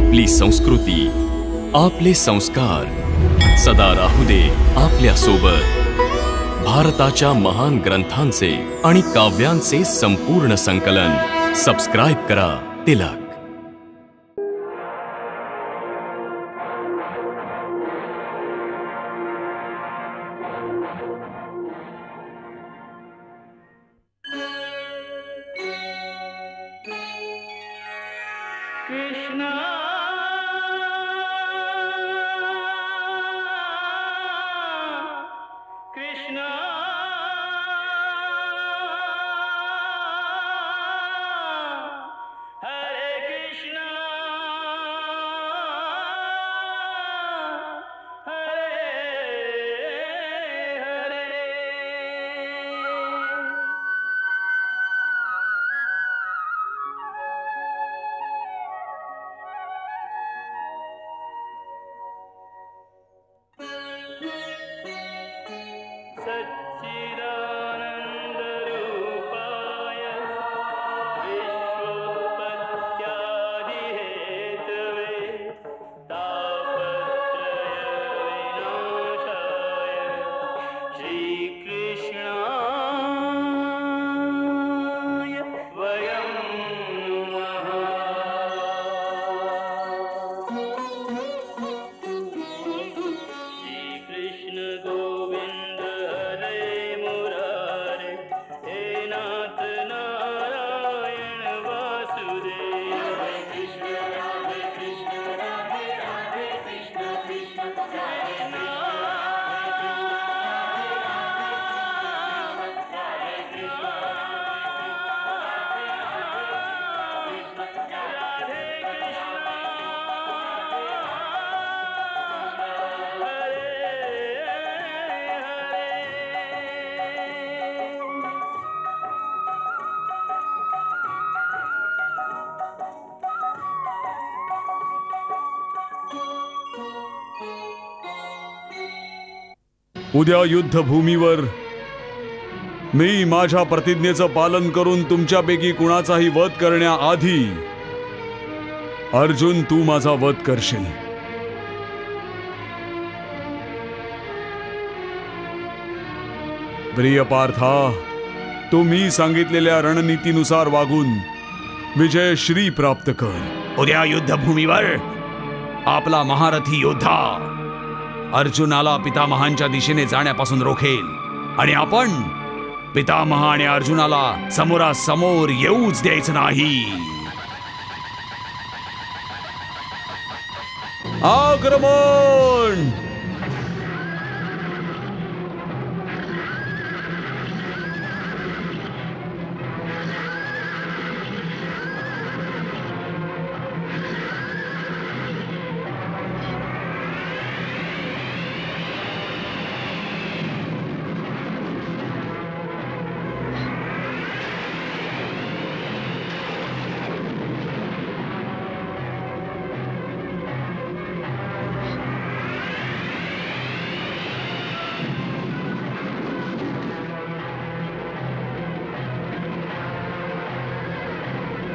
आपली संस्कृती, आपले संस्कार सदा राहू दे आपल्या सोबत। भारताच्या महान ग्रंथांचे आणि काव्यांचे संपूर्ण संकलन सबस्क्राइब करा तिलक। उद्या युद्धभूमीवर मी माझ्या प्रतिज्ञेचं पालन करून तुमच्यापैकी कुणाचाही वध करण्याआधी अर्जुन तू माझा वध करशील। प्रिय पार्था, तू मी सांगितलेल्या रणनीतीनुसार वागून विजयश्री प्राप्त कर। उद्या युद्धभूमीवर आपला महारथी योद्धा अर्जुनाला पितामहांच्या दिशेने जाण्यापासून रोखेल आणि आपण पितामह आणि अर्जुनाला समोरासमोर येऊच द्यायचं नाही। आक्रमण!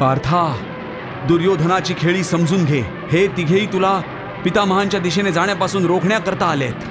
पार्था, दुर्योधनाची खेळी समजून घे। हे तिघेही तुला पितामहांच्या दिशेने जाण्यापासून रोखण्याकरता आलेत।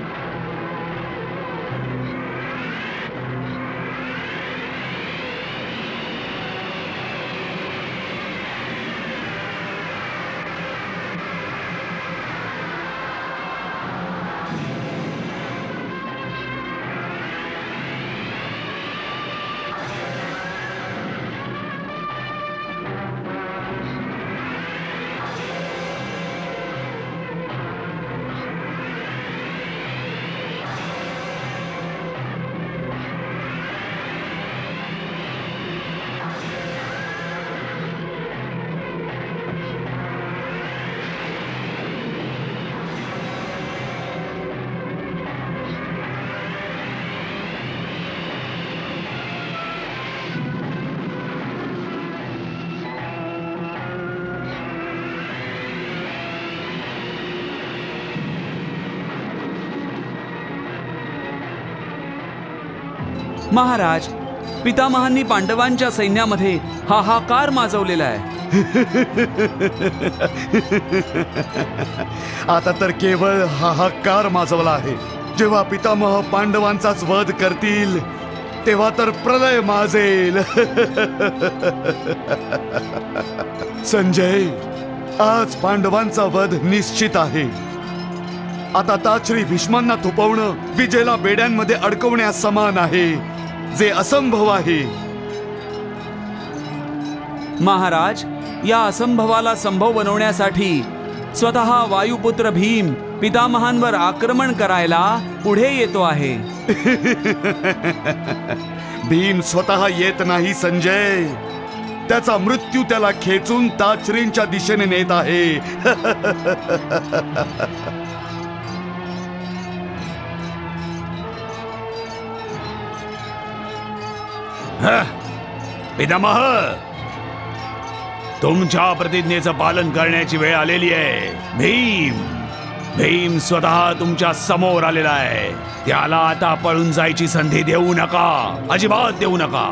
महाराज, पितामहांनी पांडवांच्या सैन्यामध्ये हाहाकार माजवलेला आहे। आता तर केवळ हाहाकार माजवला आहे. जेव्हा पितामह पांडवांचाच वध करतील तेव्हा तर प्रलय माजेल. संजय, आज पांडवांचा वध निश्चित आहे. आता ताचरी भीष्मांना थोपवणं विजेला बेड्यांमध्ये अडकवण्यास समान आहे, जे असंभव आहे. महाराज, या असंभवाला संभव बनवण्यासाठी स्वतः वायुपुत्र भीम पितामहांवर आक्रमण करायला पुढे येतो आहे. भीम स्वतः येत नाही संजय, त्याचा मृत्यू त्याला खेचून ताचरींच्या दिशेने नेत आहे. पितामह, तुमच्या प्रतिज्ञेचं पालन करण्याची वेळ आलेली आहे. भीम स्वतः तुमच्या समोर आलेला आहे. त्याला आता पळून जायची संधी देऊ नका, अजिबात देऊ नका.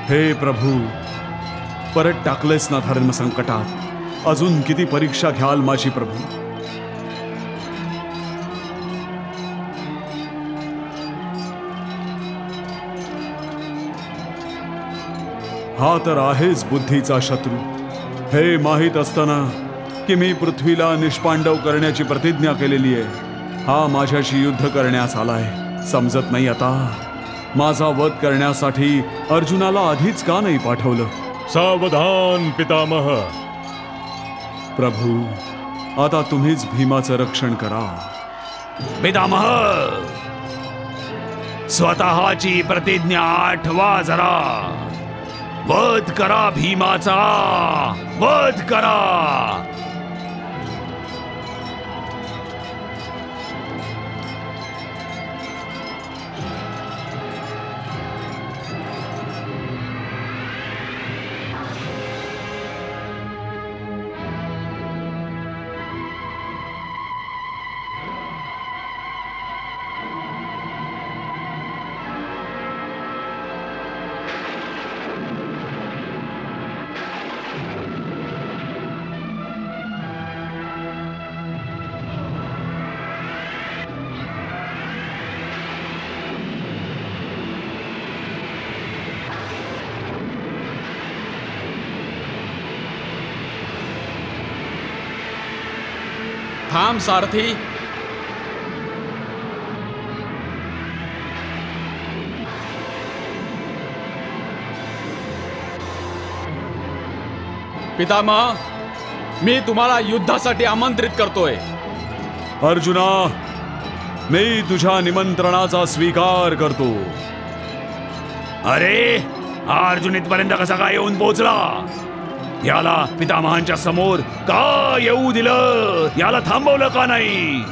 हे प्रभू, परत टाकलेस ना धर्म संकटात. अजून किती परीक्षा घ्याल माझी प्रभू. हा तर आहेच बुद्धीचा शत्रू. हे माहीत असताना की मी पृथ्वीला निष्पांडव करण्याची प्रतिज्ञा केलेली आहे, हा माझ्याशी युद्ध करण्यास आलाय. समजत नाही आता माझा वध करण्यासाठी अर्जुनाला आधीच का नाही पाठवलं. सावधान पितामह. प्रभू, आता तुम्हीच भीमाचं रक्षण करा. पितामह, स्वतःची प्रतिज्ञा आठवा जरा. वध करा भीमाचा, वध करा. थांब सारथी. पितामह, मी तुम्हाला युद्धासाठी आमंत्रित करतोय. अर्जुना, मी तुझ्या निमंत्रणाचा स्वीकार करतो. अरे, हा अर्जुन इथपर्यंत कसा काय येऊन पोहोचला? याला पितामहांच्या समोर का येऊ दिलं? याला थांबवलं का नाही?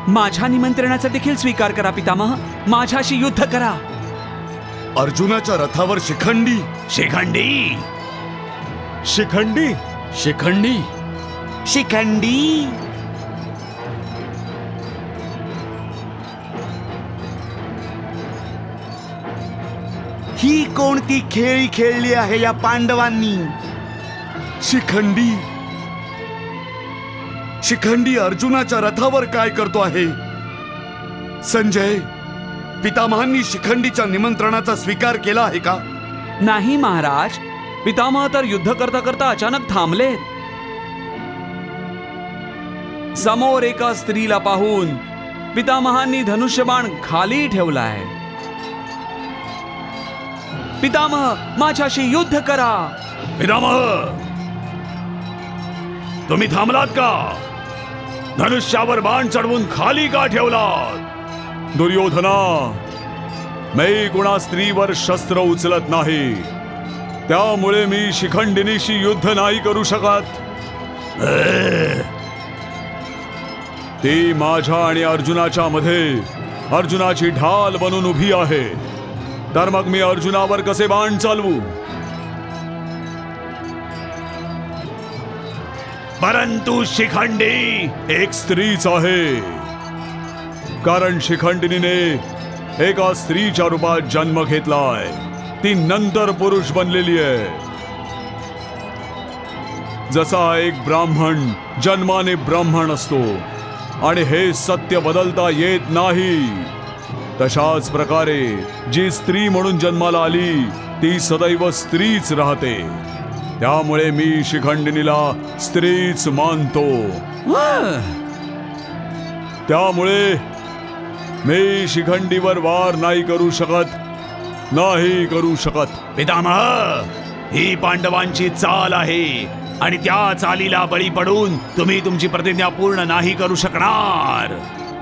माझ्या निमंत्रणाचा देखील स्वीकार करा पितामह. माझ्याशी युद्ध करा. अर्जुनाच्या रथावर शिखंडी. शिखंडी, शिखंडी, शिखंडी, शिखंडी. ही कोणती खेळी खेळली आहे या पांडवांनी? शिखंडी, शिखंडी अर्जुनाच्या रथावर काय करतो आहे? संजय, पितामहांनी शिखंडीच्या निमंत्रणाचा स्वीकार केला आहे का? नाही महाराज. पितामह तर युद्ध करता करता अचानक थांबले. समोर एका स्त्रीला पाहून पितामहांनी धनुष्यबाण खाली ठेवलाय. पितामह माझ्याशी युद्ध करा. पितामह, तुम्ही थांबलात का? धनुष्यावर बाण चढवून खाली का ठेवलात? दुर्योधना, मी कुणा स्त्रीवर शस्त्र उचलत नाही, त्यामुळे मी शिखंडिनीशी युद्ध नाही करू शकत. ती माझ्या आणि अर्जुनाच्या मध्ये अर्जुनाची ढाल बनून उभी आहे, तर मग मी अर्जुनावर कसे बाण चालवू? परंतु शिखंडी एक स्त्रीच आहे, कारण शिखंडिनीने एका स्त्रीच्या रूपात जन्म घेतलाय. ती नंतर पुरुष बनलेली आहे. जसा एक ब्राह्मण जन्माने ब्राह्मण असतो आणि हे सत्य बदलता येत नाही, तशाच प्रकारे जी स्त्री म्हणून जन्माला आली ती सदैव स्त्रीच राहते. त्यामुळे मी शिखंडिनीला स्त्रीच मानतो. त्यामुळे मी शिखंडीवर वार नाही करू शकत, नाही करू शकत. पितामह, ही पांडवांची चाल आहे आणि त्या चालीला बळी पडून तुम्ही तुमची प्रतिज्ञा पूर्ण नाही करू शकणार.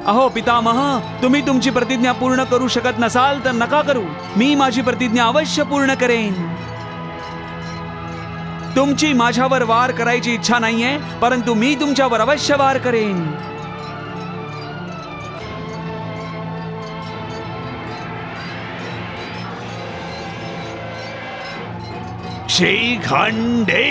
अहो पितामह, तुम्ही तुमची प्रतिज्ञा पूर्ण करू शकत नसाल तर नका करू. मी माझी प्रतिज्ञा अवश्य पूर्ण करेन. तुमची माझ्यावर वार करायची इच्छा नाहीये, परंतु मी तुमच्यावर अवश्य वार करेन. शिखंडी,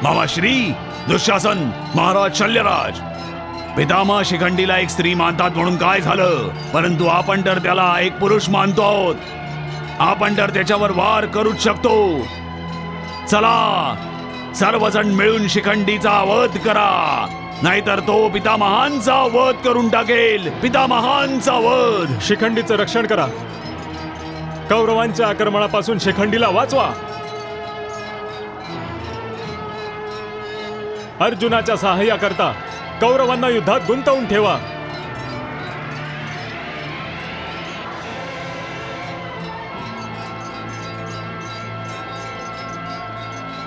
मामाश्री दुःशासन, महाराज शल्यराज, पितामह शिखंडीला एक स्त्री मानतात म्हणून काय झालं? परंतु आपण तर त्याला एक पुरुष मानतो आहोत. आपण तर त्याच्यावर वार करूच शकतो. चला सर्वजण मिळून शिखंडीचा वध करा, नाहीतर तो पितामहांचा वध करून टाकेल. पितामहांचा वध. शिखंडीचं रक्षण करा. कौरवांच्या आक्रमणापासून शिखंडीला वाचवा. अर्जुनाच्या सहाय्याकरता कौरवांना युद्धात गुंतवून ठेवा.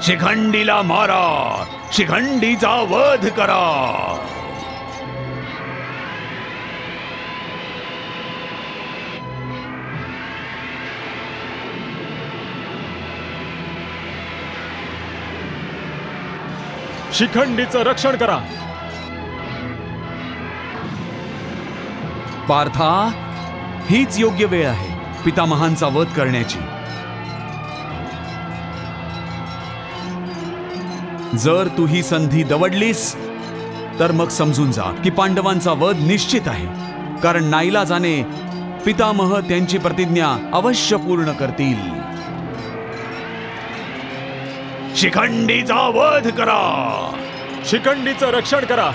शिखंडीला मारा, शिखंडीचा वध करा. शिखंडीचं रक्षण करा. पार्था, हीच योग्य वेळ आहे पितामहांचा वध करण्याची. जर तू ही संधी दवडलीस तर मग समजून जा की पांडवांचा वध निश्चित आहे, कारण नाईलाजाने पितामह त्यांची प्रतिज्ञा अवश्य पूर्ण करतील. शिखंडीचा वध करा. शिखंडीचं रक्षण करा.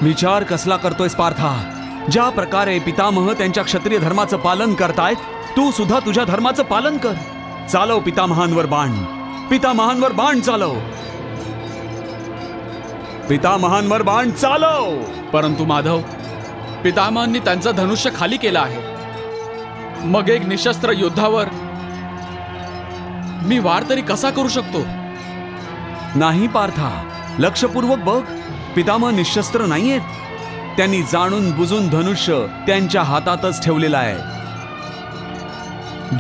विचार कसला करतोयस पार्था? ज्या प्रकारे पितामह त्यांच्या क्षत्रिय धर्माचं पालन करतायत, तू सुद्धा तुझ्या धर्माचं पालन कर. चालव पितामहांवर बाण, पितामहांवर बाण चालव, पितामहांवर बाण चालव. परंतु माधव, पितामहांनी त्यांचं धनुष्य खाली केलं आहे. मग एक निशस्त्र योद्धावर मी वार तरी कसा करू शकतो? नाही पार्था, लक्षपूर्वक बघ. पितामह निशस्त्र नाहीयेत. त्यांनी जाणून बुजून धनुष्य त्यांच्या हातातच ठेवलेलं आहे,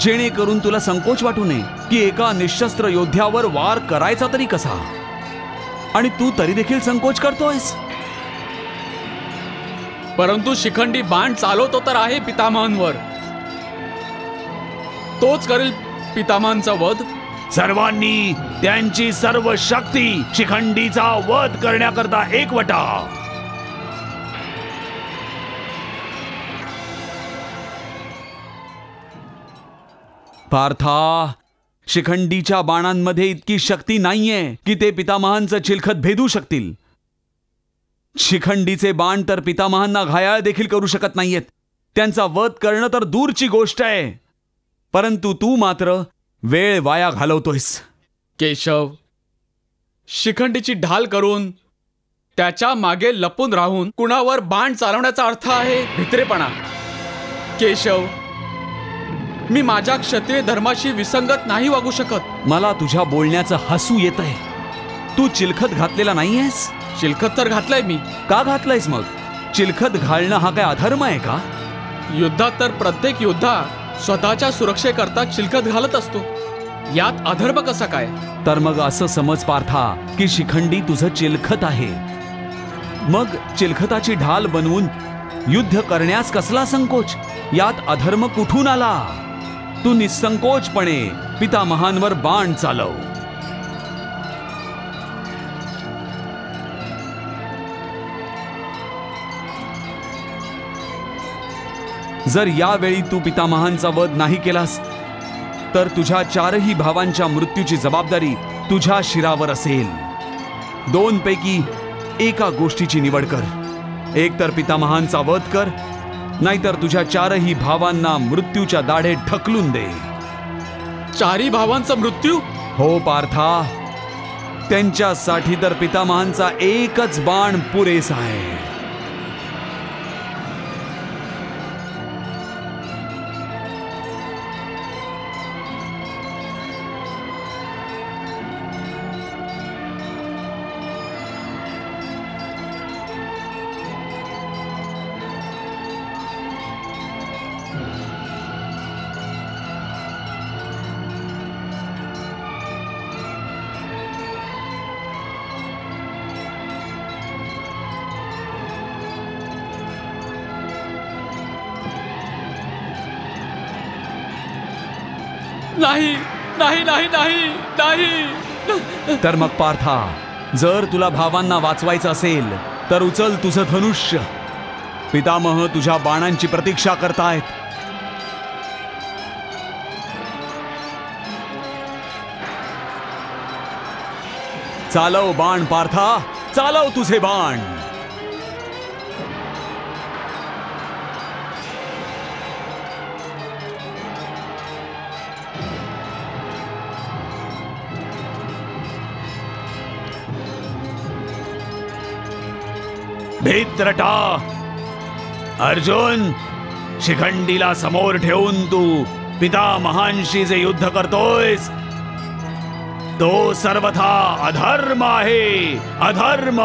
जेणेकरून तुला संकोच वाटू नये की एका निशस्त्र योद्ध्यावर वार करायचा तरी कसा. आणि तू तरी देखील संकोच करतोयस. परंतु शिखंडी बाण चालवतो तर आहे पितामहांवर. तोच करेल पितामहांचा वध? सर्वांनी त्यांची सर्व शक्ती शिखंडीचा वध करण्याकरता एकवटा. पार्था, शिखंडीच्या बाणांमध्ये इतकी शक्ती नाहीये की ते पितामहांचं चिलखत भेदू शकतील. शिखंडीचे बाण तर पितामहांना घायाळ देखील करू शकत नाहीयेत. त्यांचा वध करणं तर दूरची गोष्ट आहे. परंतु तू मात्र वेळ वाया घालवतोयस. केशव, शिखंडीची ढाल करून त्याच्या मागे लपून राहून कुणावर बाण चालवण्याचा अर्थ आहे भित्रेपणा. केशव, मी माझ्या क्षत्रिय धर्माशी विसंगत नाही वागू शकत. मला तुझ्या बोलण्याचं हसू येतंय. तू चिलखत घातलेला नाहीयेस. चिलखत तर घातलंय मी. का घातलंयस मग? चिलखत घालणं हा काय अधर्म आहे का? युद्धात तर प्रत्येक योद्धा स्वतःच्या सुरक्षेकरता चिलखत घालत असतो. यात अधर्म कसा काय? तर मग असं समज पार्था की शिखंडी तुझं चिलखत आहे. मग चिलखताची ढाल बनवून युद्ध करण्यास कसला संकोच? यात अधर्म कुठून आला? तू निसंकोचपणे पितामहांवर बाण चालव. जर यावेळी तू पितामहांचा वध नाही केलास तर तुझ्या चारही भावांच्या मृत्यूची जबाबदारी तुझ्या शिरावर असेल. दोनपैकी एका गोष्टीची निवड कर. एक तर पितामहांचा वध कर, नाहीतर तुझ्या चारही भावांना मृत्यूच्या दाढेत ढकलून दे. चारही भावांचा मृत्यू? हो पार्था, त्यांच्यासाठी तर पितामहांचा एकच बाण पुरेसा आहे. नाही नाही नाही नाही नाही. तर मग पार्था, जर तुला भावांना वाचवायचं असेल तर उचल तुझं धनुष्य. पितामह तुझ्या बाणांची प्रतीक्षा करतायत. चालव बाण पार्था, चालव तुझे बाण. भित्रटा, अर्जुन, शिखंडीला समोर ठेवून तू पितामहांशी जे युद्ध करतोयस तो सर्वथा अधर्म आहे. अधर्म.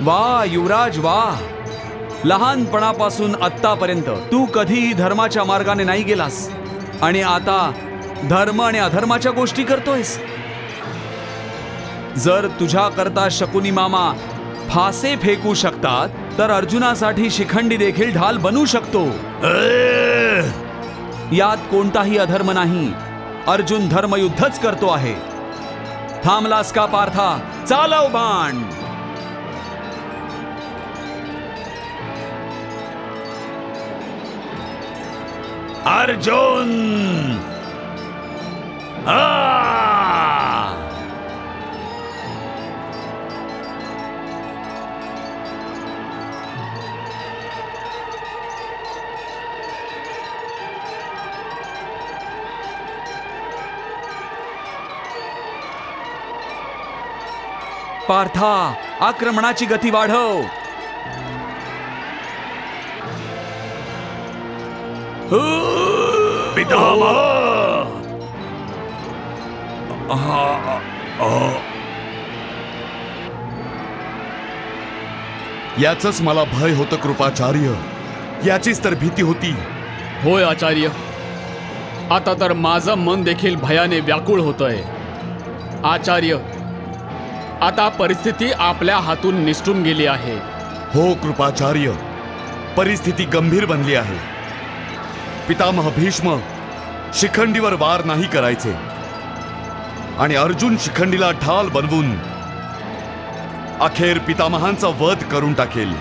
वा युवराज वा. लहानपणापासून आत्तापर्यंत तू कधीही धर्माच्या मार्गाने नाही गेलास आणि आता धर्म आणि अधर्माच्या गोष्टी करतोयस. जर तुझ्या करता शकुनी मामा फासे फेकू शकतात तर अर्जुनासाठी शिखंडी देखील ढाल बनू शकतो. यात कोणताही अधर्म नाही. अर्जुन धर्मयुद्धच करतो आहे. थांबलास का पार्था? चालव बाण. अर्जुन, पार्था, आक्रमणाची गती वाढव. पितामह, याचंच मला भय होतं कृपाचार्य. याचीच तर भीती होती. होय आचार्य, आता तर माझं मन देखील भयाने व्याकुळ होतंय. आचार्य, आता परिस्थिती आपल्या हातून निसटून गेली आहे. हो कृपाचार्य, परिस्थिती गंभीर बनली आहे. पितामह भीष्म शिखंडीवर वार नाही करायचे आणि अर्जुन शिखंडीला ढाल बनवून अखेर पितामहांचा वध करून टाकेल.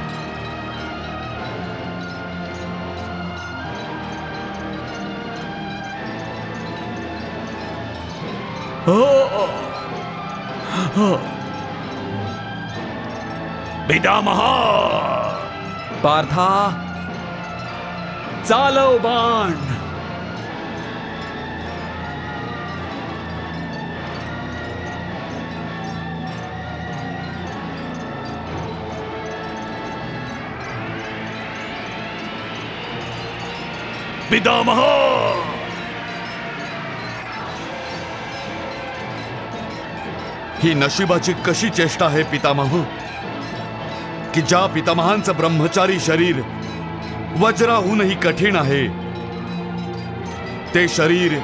पितामहा, पार्था, चालव बाण. पितामहा, ही नशिबाची कशी चेष्टा आहे पितामह, की ज्या पितामहांचं ब्रह्मचारी शरीर वज्राहूनही कठीण आहे, ते शरीर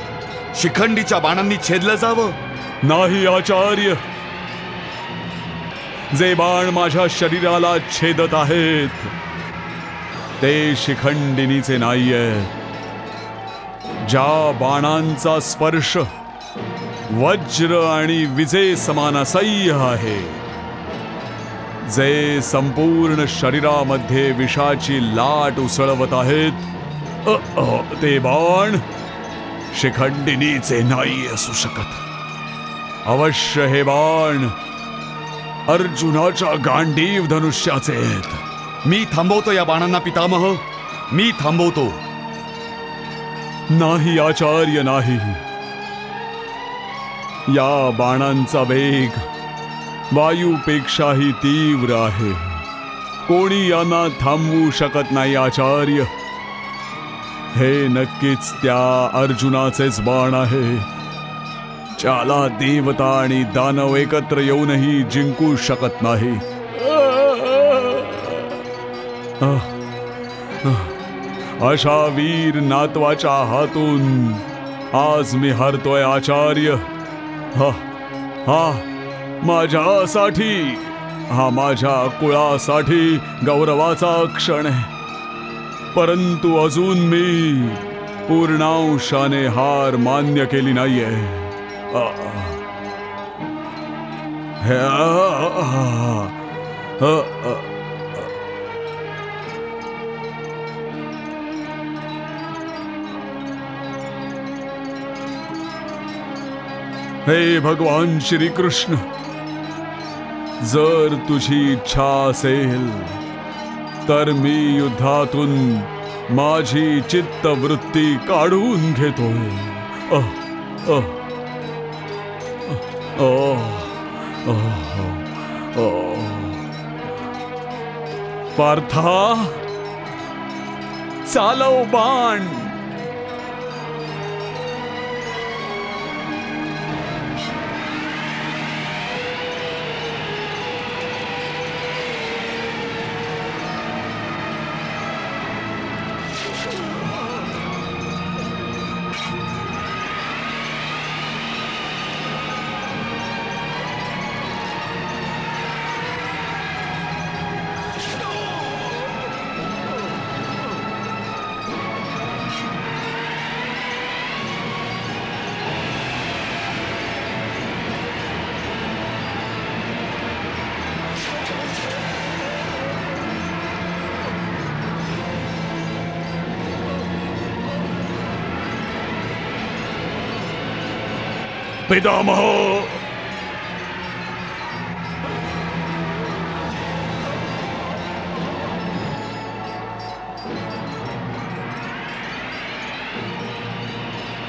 शिखंडीच्या बाणांनी छेदलं जावं. नाही आचार्य, जे बाण माझ्या शरीराला छेदत आहेत ते शिखंडिनीचे नाहीये. ज्या बाणांचा स्पर्श वज्र आणि विजे समान असह्य आहे, जे संपूर्ण शरीरामध्ये विषाची लाट उसळवत आहेत, ते बाण शिखंडिनीचे नाही असू शकत. अवश्य हे बाण अर्जुनाच्या गांडीव धनुष्याचे आहेत. मी थांबवतो या बाणांना पितामह, मी थांबवतो. नाही आचार्य, नाही. या बाणांचा वेग वायूपेक्षाही तीव्र आहे. कोणी यांना थांबवू शकत नाही आचार्य. हे नक्कीच त्या अर्जुनाचेच बाण आहे, ज्याला देवता आणि दानव एकत्र येऊनही जिंकू शकत नाही. अशा वीर नातवाच्या हातून आज मी हरतोय आचार्य. हा माझ्यासाठी, हा माझ्या कुळासाठी गौरवाचा क्षण आहे. परंतु अजून मी पूर्णांशाने हार मान्य केली नाहीये. हे भगवान श्री कृष्ण, जर तुझी इच्छा असेल तर मी युद्धातून माझी चित्तवृत्ती काढून घेतो. पार्था, चालव बाण. पितामह,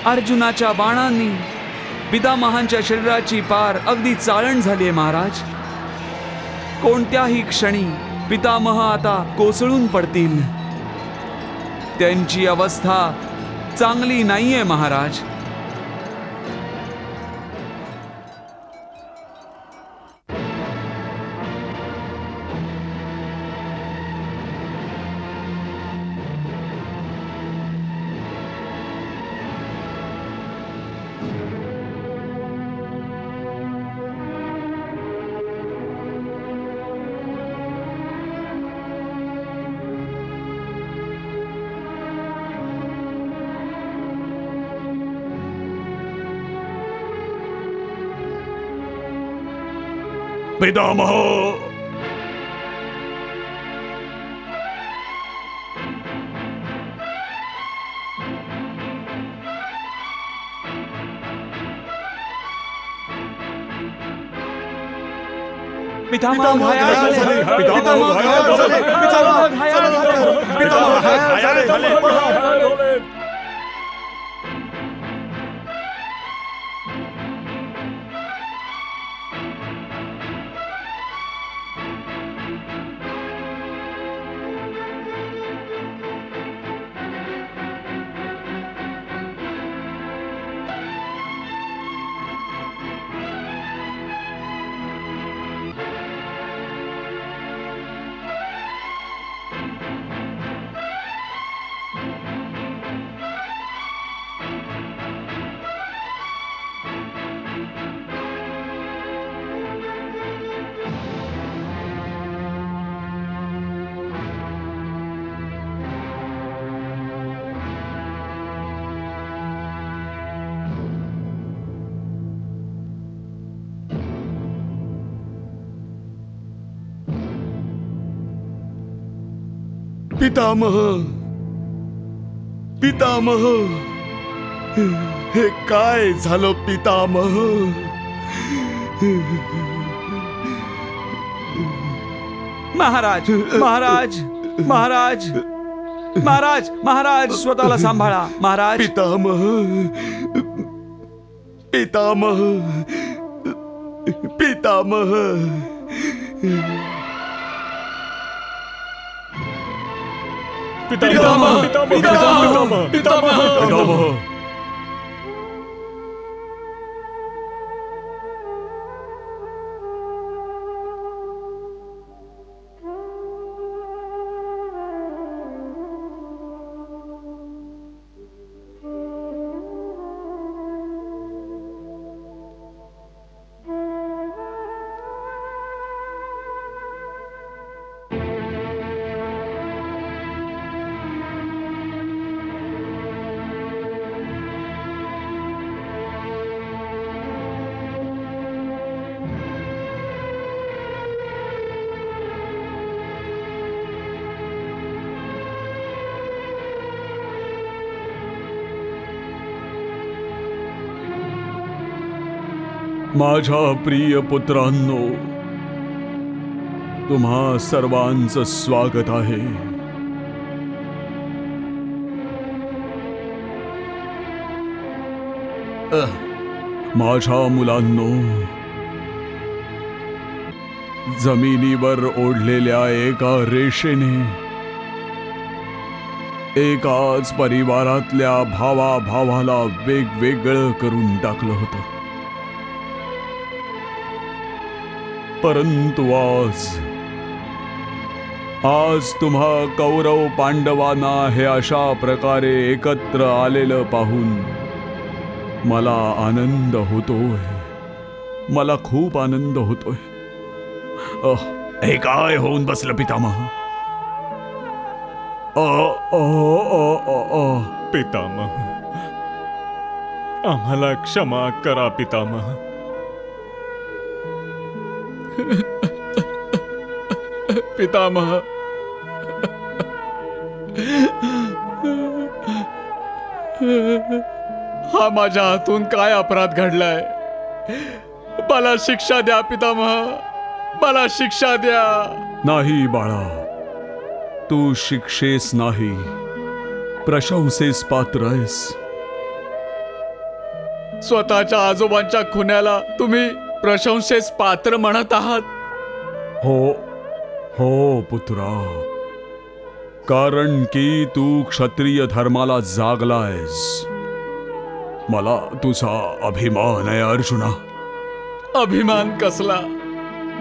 अर्जुनाच्या बाणांनी पितामहांच्या शरीराची पार अगदी चाळण झालीये महाराज. कोणत्याही क्षणी पितामह आता कोसळून पडतील. त्यांची अवस्था चांगली नाहीये महाराज. पितामह. पितामह घायाळ झाले. पितामह घायाळ झाले. पितामह घायाळ झाले. पितामह घायाळ झाले. पितामह, पितामह, हे काय झालं पितामह? महाराज महाराज महाराज महाराज महाराज स्वतःला सांभाळा महाराज. पितामह, पितामह, पितामह. पितामह पितामह पितामह पितामह. माझ्या प्रिय पुत्रांनो, तुम्हा सर्वांचं स्वागत आहे. माझ्या मुलांनो, जमिनीवर ओढलेल्या एका रेषेने एकाच परिवारातल्या भावाभावाला वेगवेगळं करून टाकलं होतं. परंतु आज तुम्हा कौरव पांडवांना हे अशा प्रकारे एकत्र आलेलं पाहून मला आनंद होतोय. मला खूप आनंद होतोय. हे काय होऊन बसलं पितामह? पितामह, आम्हाला क्षमा करा पितामह. पितामह, हा माझ्या हातून काय अपराध घडलाय? मला शिक्षा द्या पितामह, मला शिक्षा द्या. नाही बाळा, तू शिक्षेस नाही, प्रशंसेस पात्र आहेस. स्वतःच्या आजोबांच्या खुन्याला तुम्ही प्रशंसेस पात्र म्हणत आहात? हो हो पुत्रा, कारण की तू क्षत्रिय धर्माला जागलायस. मला तुझा अभिमान आहे अर्जुना. अभिमान कसला?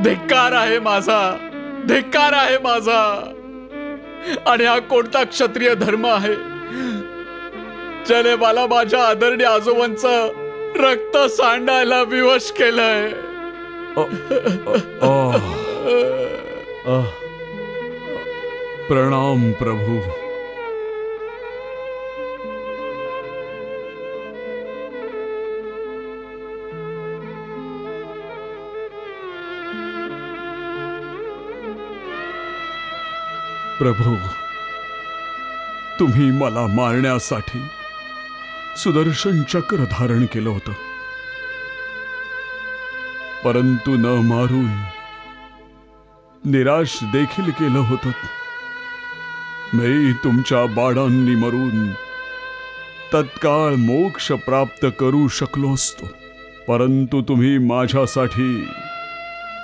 धिक्कार आहे माझा, धिक्कार आहे माझा. आणि हा कोणता क्षत्रिय धर्म आहे ज्याने मला माझ्या आदरणीय आजोबांचं रक्त सांडायला विवश केलंय? प्रणाम प्रभू. प्रभू, तुम्ही मला मारण्यासाठी सुदर्शन चक्र धारण केलं होतं, परंतु न मारून निराश देखील केलं होतं. मी तुमच्या बाणांनी मरून तत्काळ मोक्ष प्राप्त करू शकलो असतो, परंतु तुम्ही माझ्यासाठी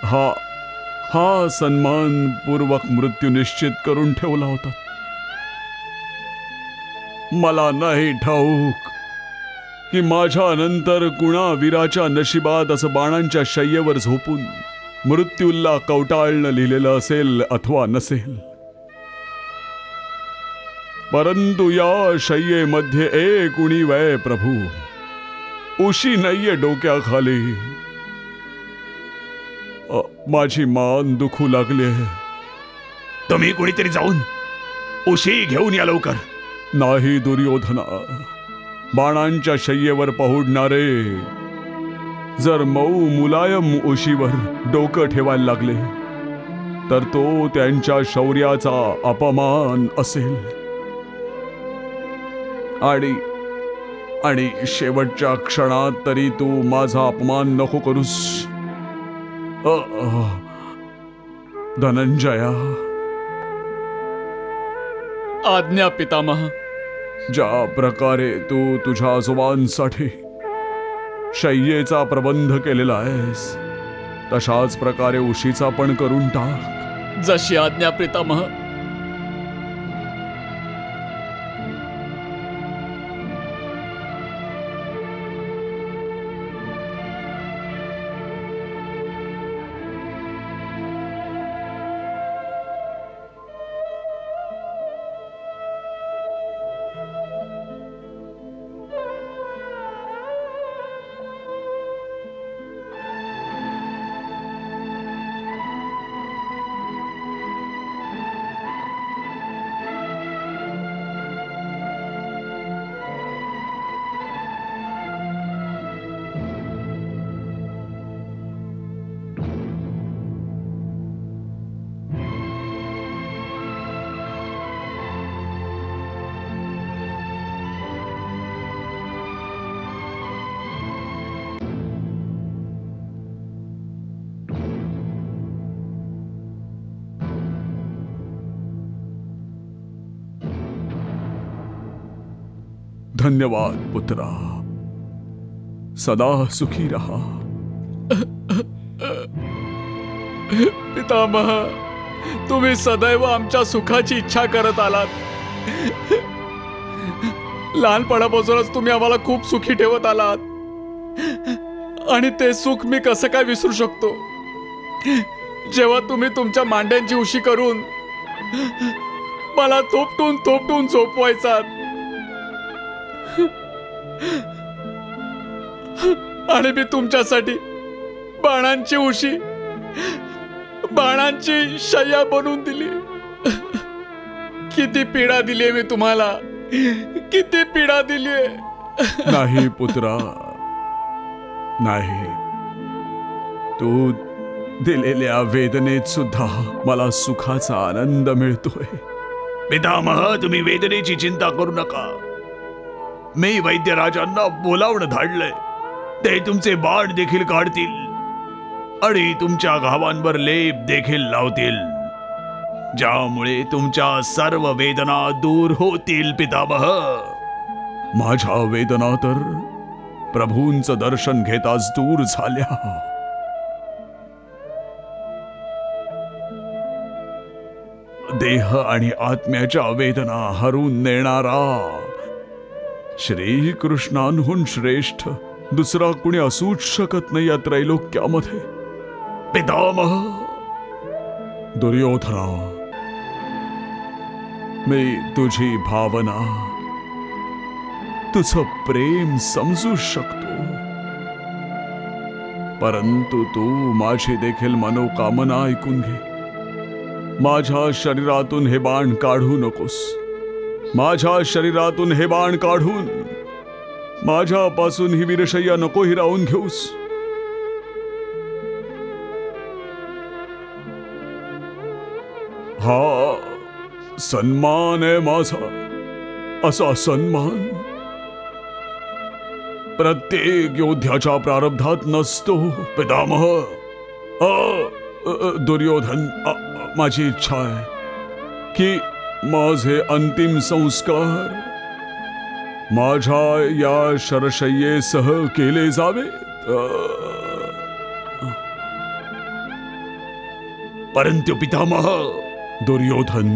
हा सन्मानपूर्वक मृत्यू निश्चित करून ठेवला होता. मला नाही ठाऊक की माझ्या नंतर कुणा वीराच्या नशिबात असं बाणांच्या शय्येवर झोपून मृत्यूला कवटाळणं लिहिलेलं असेल अथवा नसेल, परंतु या शय्येमध्ये एक उणीव आहे प्रभू. उशी नाहीये डोक्याखाली. माझी मान दुखू लागली. तुम्ही कुणीतरी जाऊन उशी घेऊन या लवकर. नाही दुर्योधना, बाणांच्या शय्येवर पहुडणारे जर मऊ मुलायम उशीवर डोकं ठेवायला लागले तर तो त्यांच्या शौर्याचा अपमान असेल. आणि शेवटच्या क्षणात तरी तू माझा अपमान नको करूस. धनंजया, आज्ञा पितामह. ज्या प्रकारे तू तुझ्या आजोबांसाठी शय्येचा प्रबंध केलेला आहेस, तशाच प्रकारे उशीचा पण करून टाक. जशी आज्ञा पितामह. धन्यवाद पुत्रा. सदा सुखी रहा. पितामह, तुम्ही सदैव आमच्या सुखाची इच्छा करत आलात. लहानपणापासूनच तुम्ही आम्हाला खूप सुखी ठेवत आलात, आणि ते सुख मी कसं काय विसरू शकतो, जेव्हा तुम्ही तुमच्या मांड्यांची उशी करून मला थोपटून थोपटून झोपवायचात आणि मी तुमच्यासाठी बाणांची उशी, बाणांची शय्या बनवून दिली. किती पीडा दिली मी तुम्हाला, किती पीडा दिली. नाही पुत्रा, नाही. तू दिलेल्या वेदनेत सुद्धा मला सुखाचा आनंद मिळतोय. पितामह, तुम्ही वेदनेची चिंता करू नका. मी वैद्यराजांना बोलावणं धाडलंय. ते तुमचे बाण देखील काढतील आणि तुमच्या घावांवर लेप देखील लावतील, ज्यामुळे तुमच्या सर्व वेदना दूर होतील. पितामह, माझ्या वेदना तर प्रभूंचं दर्शन घेताच दूर झाल्या. देह आणि आत्म्याच्या वेदना हरून नेणारा श्रीकृष्णांहून श्रेष्ठ दुसरा कुणी असूच शकत नाही या त्रैलोक्यामध्ये. पितामह, दुर्योधना, मी तुझी भावना, तुझं प्रेम समजू शकतो, परंतु तू माझी देखील मनोकामना ऐकून घे. माझ्या शरीरातून हे बाण काढू नकोस. माझ्या शरीरातून हे बाण काढून माझ्यापासून ही वीरशय्या नको हिरावून घेऊस. सन्मान आहे माझा, असा सन्मान प्रत्येक योद्ध्याच्या प्रारब्धात नसतो पितामह. दुर्योधन, माझी इच्छा आहे की माझे अंतिम संस्कार माझ्या या शरशय्येसह केले जावे. परंतु पितामह. दुर्योधन,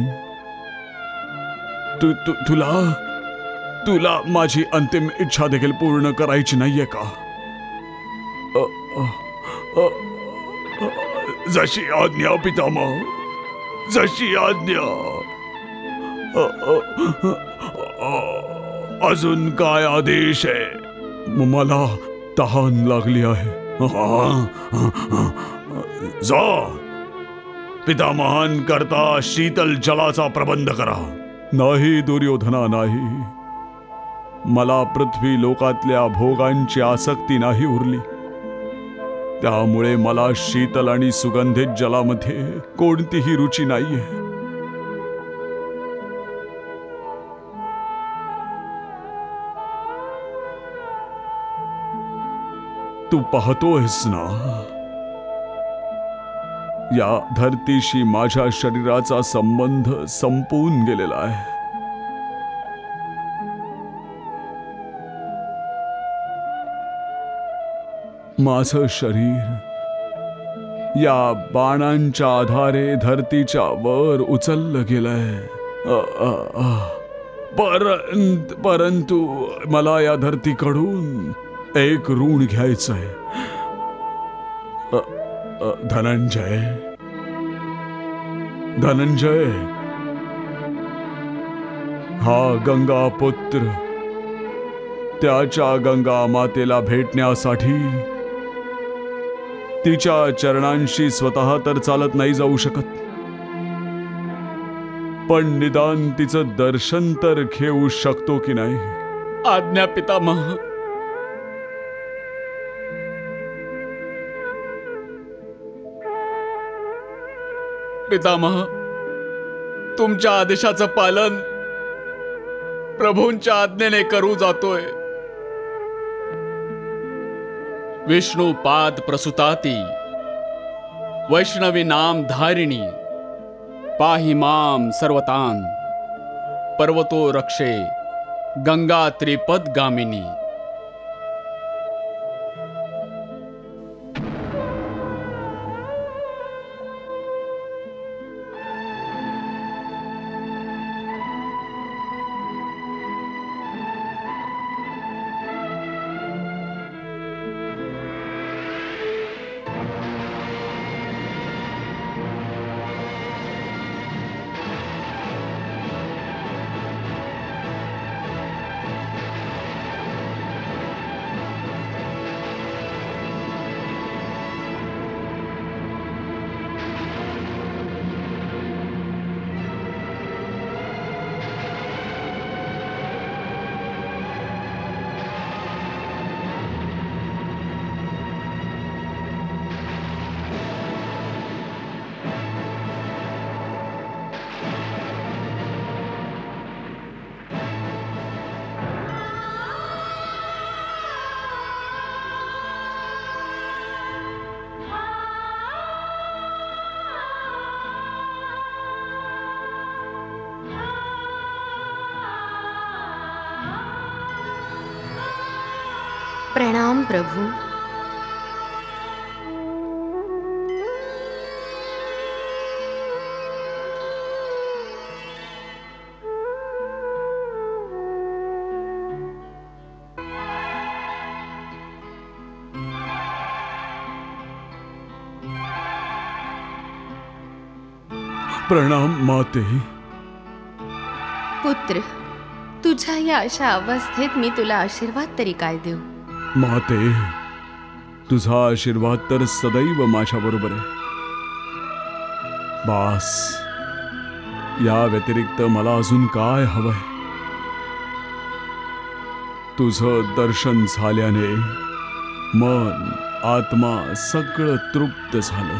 तुला माझी अंतिम इच्छा देखील पूर्ण करायची नाहीये का? जशी आज्ञा पितामह, जशी आज्ञा. अजून काय आदेश आहे? मला तहान लागली आहे. जा, पितामहान करता शीतल जलाचा प्रबंध करा. नाही दुर्योधना, नाही. मला पृथ्वी लोकातल्या भोगांची आसक्ती नाही उरली. त्यामुळे मला शीतल आणि सुगंधित जलामध्ये कोणतीही रुची नाहीये. तू पाहतोयस ना, या धरतीशी माझ्या शरीराचा संबंध संपून गेलेला आहे. माझं शरीर या बाणांच्या आधारे धरतीच्या वर उचललं गेलंय. परंतु मला या धरतीकडून एक ऋण घ्यायचंय. धनंजय, धनंजय, हा गंगा पुत्र त्याच्या गंगा मातेला भेटण्यासाठी तिच्या चरणांशी स्वतः तर चालत नाही जाऊ शकत, पण निदान तिचं दर्शन तर घेऊ शकतो की नाही? आज्ञा पितामह. पितामह, तुमच्या आदेशाचं पालन प्रभूंच्या आज्ञेने करू जातोय. विष्णू पाद प्रसुताती वैष्णवी नाम धारिणी पाहि माम सर्वतान पर्वतो रक्षे गंगा त्रिपद गामिनी. प्रणाम प्रभु. प्रणाम माते. पुत्र, तुझ्या या अशा अवस्थेत मी तुला आशीर्वाद तरी काय देऊ? माते, तुझा आशीर्वाद तर सदैव माझ्या बरोबर आहे. बास, या व्यतिरिक्त मला अजून काय हवंय? तुझं दर्शन झाल्याने मन आत्मा सगळं तृप्त झालं.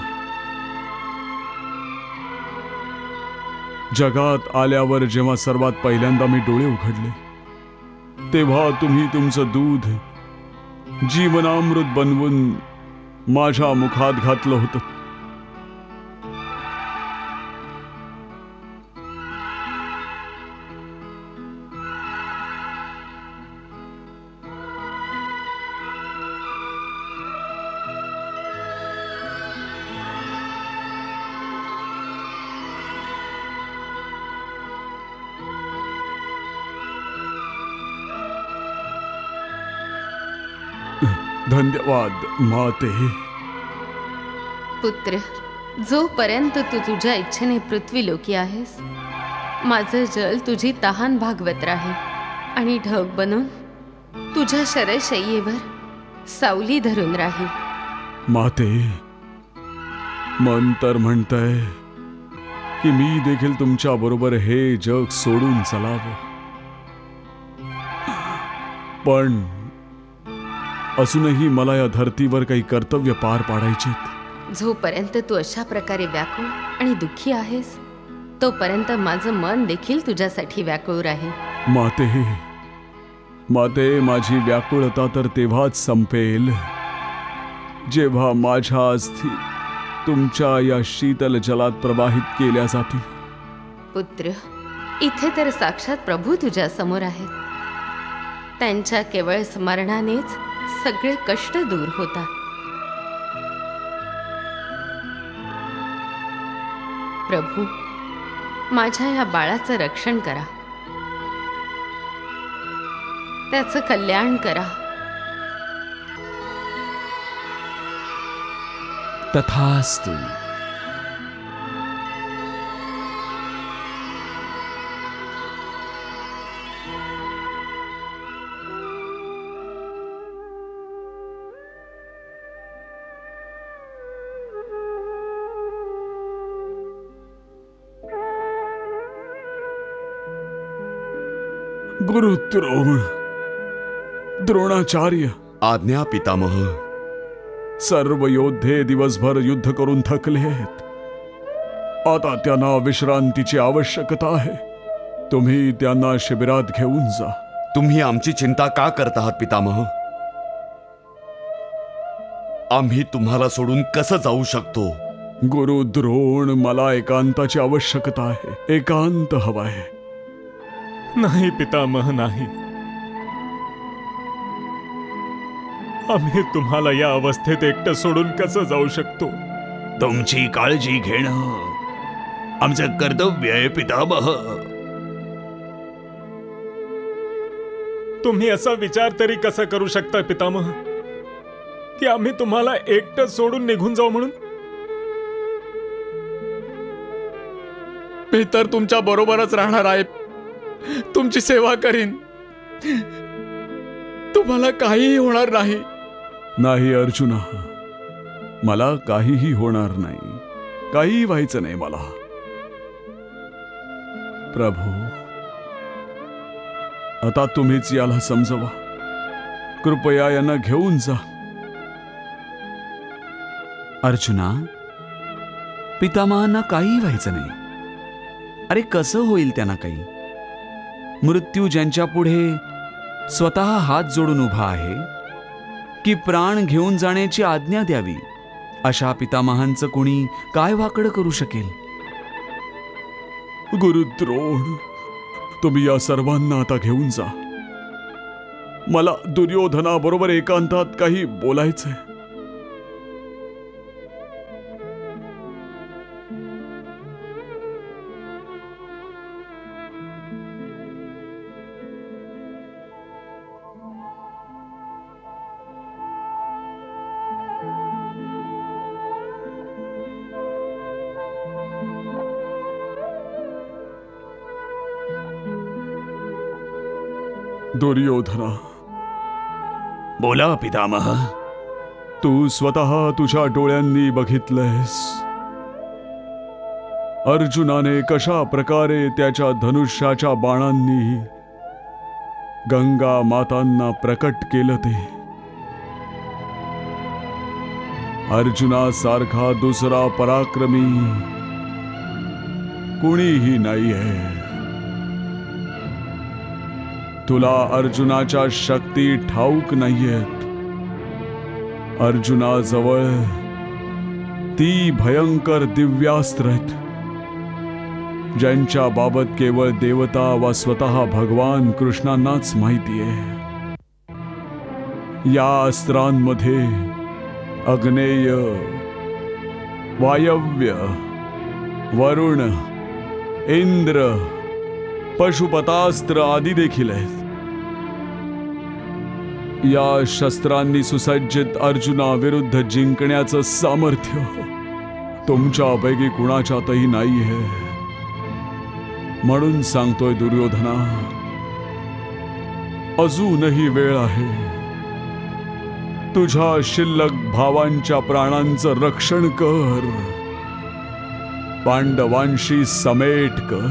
जगात आल्यावर जेव्हा सर्वात पहिल्यांदा मी डोळे उघडले तेव्हा तुम्ही तुमचं दूध जीवनामृत बनवून माझ्या मुखात घातलं होतं. धन्यवाद माते. पुत्र, जोपर्यंत तू तुझ्या इच्छेने पृथ्वीलोकी आहेस, माझं जल तुझी तहान भागवत राहील आणि ढग बनून तुझ्या शरशय्येवर सावली धरून राहील. माते, मन तर म्हणतंय की मी देखील तुमच्या बरोबर हे जग सोडून चलावं, पण असूनही मला या धर्तीवर काही कर्तव्य पार पाडायचे. जोपर्यंत तू अशा प्रकारे व्याकुळ आणि दुःखी आहेस तोपर्यंत माझं मन देखील तुझ्यासाठी व्याकुळ राहील. माते, माते, माझी व्याकुळता तर तेव्हाच संपेल जेव्हा माझ्या अस्थी तुमच्या या शीतल जलात प्रवाहित केल्या जातील. पुत्र, इथे तर साक्षात प्रभू तुझ्या समोर आहेत. त्यांच्या केवळ स्मरणानेच सगळे कष्ट दूर होतात. प्रभू, माझ्या या बाळाचं रक्षण करा, त्याचं कल्याण करा. तथास्तु. गुरुद्रोण, द्रोणाचार्य. आज्ञा पितामह. सर्व योद्धे दिवसभर युद्ध करून थकले आहेत. आता त्यांना विश्रांतीची आवश्यकता आहे. तुम्ही त्यांना शिबिरात घेऊन जा. तुम्ही आमची चिंता का करत आहात पितामह? आम्ही तुम्हाला सोडून कसं जाऊ शकतो? गुरुद्रोण, मला एकांताची आवश्यकता आहे. एकांत हवा आहे. नाही पितामह, नाही. आम्ही तुम्हाला या अवस्थेत एकटं सोडून कसं जाऊ शकतो? तुमची काळजी घेणं आमचं कर्तव्य आहे पितामह. तुम्ही असा विचार तरी कसा करू शकता पितामह की आम्ही तुम्हाला एकटं सोडून निघून जाऊ म्हणून? मी तर तुमच्या बरोबरच राहणार आहे, तुमची सेवा करीन. तुम्हाला काहीही होणार नाही. नाही अर्जुना, मला काहीही होणार नाही. काहीही व्हायचं नाही मला. प्रभू, आता तुम्हीच याला समजवा. कृपया यांना घेऊन जा. अर्जुना, पितामहांना काही व्हायचं नाही. अरे कसं होईल त्यांना काही? मृत्यू ज्यांच्या पुढे स्वतः हात जोडून उभा आहे की प्राण घेऊन जाण्याची आज्ञा द्यावी, अशा पितामहांचं कोणी काय वाकडं करू शकेल? गुरुद्रोण, तुम्ही या सर्वांना आता घेऊन जा. मला दुर्योधनाबरोबर एकांतात काही बोलायचंय. दुर्योधना, बोला पितामह. तू स्वतः तुझ्या डोळ्यांनी बघितलंयस अर्जुनाने कशा प्रकारे त्याच्या धनुष्याच्या बाणांनी गंगा मातांना प्रकट केलं ते. अर्जुनासारखा दुसरा पराक्रमी कुणीही नाहीये. तुला अर्जुनाच्या शक्ती ठाऊक नाहीयेत. अर्जुनाजवळ ती भयंकर दिव्यास्त्र आहेत, ज्यांच्या बाबत केवळ देवता वा स्वतः भगवान कृष्णांनाच माहिती आहे. या अस्त्रांमध्ये अग्नेय, वायव्य, वरुण, इंद्र, पशुपतास्त्र आदी देखील आहेत. या शस्त्रांनी सुसज्जित अर्जुनाविरुद्ध जिंकण्याचं सामर्थ्य तुमच्यापैकी कुणाच्यातही नाही आहे. म्हणून सांगतोय दुर्योधना, अजूनही वेळ आहे. तुझ्या शिल्लक भावांच्या प्राणांचं रक्षण कर, पांडवांशी समेट कर.